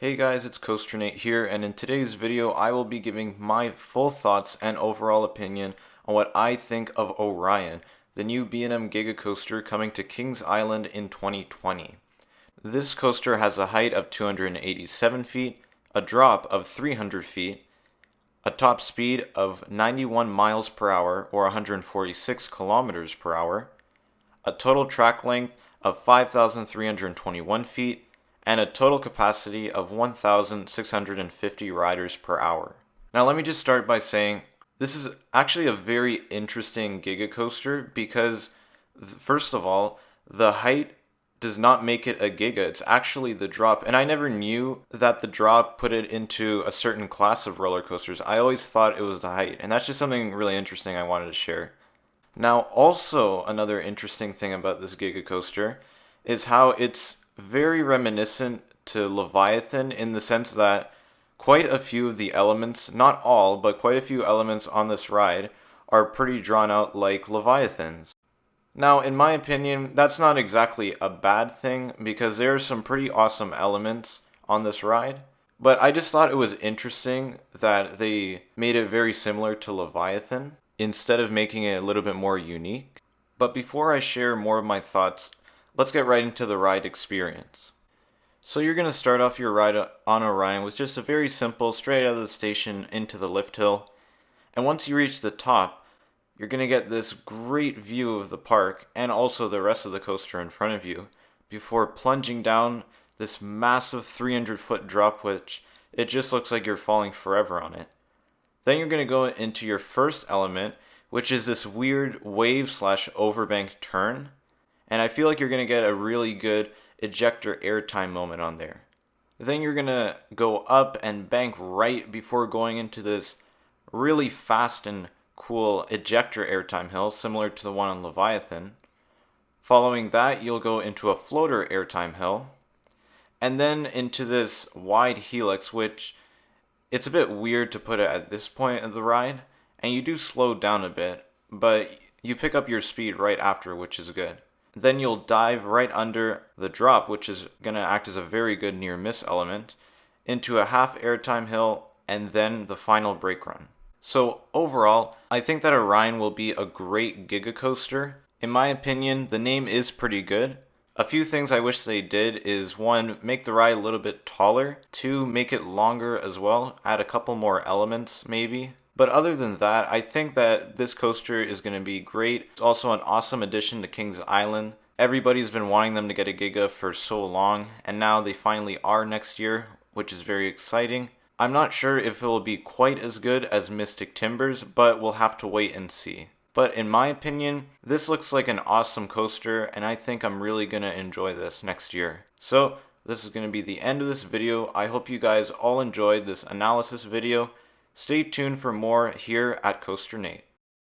Hey guys, it's Coaster Nate here, and in today's video I will be giving my full thoughts and overall opinion on what I think of Orion, the new B&M Giga coaster coming to Kings Island in 2020. This coaster has a height of 287 feet, a drop of 300 feet, a top speed of 91 miles per hour or 146 kilometers per hour, a total track length of 5,321 feet, and a total capacity of 1,650 riders per hour. Now let me just start by saying this is actually a very interesting giga coaster because first of all, the height does not make it a giga, it's actually the drop, and I never knew that the drop put it into a certain class of roller coasters. I always thought it was the height, and that's just something really interesting I wanted to share. Now, also another interesting thing about this giga coaster is how it's very reminiscent to Leviathan in the sense that quite a few of the elements, not all, but quite a few elements on this ride are pretty drawn out like Leviathans. Now, in my opinion, that's not exactly a bad thing because there are some pretty awesome elements on this ride, but I just thought it was interesting that they made it very similar to Leviathan instead of making it a little bit more unique. But before I share more of my thoughts, let's get right into the ride experience. So you're going to start off your ride on Orion with just a very simple straight out of the station into the lift hill. And once you reach the top, you're going to get this great view of the park and also the rest of the coaster in front of you before plunging down this massive 300-foot drop, which it just looks like you're falling forever on it. Then you're going to go into your first element, which is this weird wave/overbank turn. And I feel like you're going to get a really good ejector airtime moment on there. Then you're going to go up and bank right before going into this really fast and cool ejector airtime hill, similar to the one on Leviathan. Following that, you'll go into a floater airtime hill, and then into this wide helix, which it's a bit weird to put it at this point of the ride, and you do slow down a bit, but you pick up your speed right after, which is good. Then you'll dive right under the drop, which is going to act as a very good near miss element, into a half airtime hill, and then the final brake run. So overall, I think that Orion will be a great giga coaster. In my opinion, the name is pretty good. A few things I wish they did is 1, make the ride a little bit taller, 2, make it longer as well, add a couple more elements maybe. But other than that, I think that this coaster is going to be great. It's also an awesome addition to Kings Island. Everybody's been wanting them to get a giga for so long, and now they finally are next year, which is very exciting. I'm not sure if it will be quite as good as Mystic Timbers, but we'll have to wait and see. But in my opinion, this looks like an awesome coaster, and I think I'm really going to enjoy this next year. So, this is going to be the end of this video. I hope you guys all enjoyed this analysis video. Stay tuned for more here at Coaster Nate.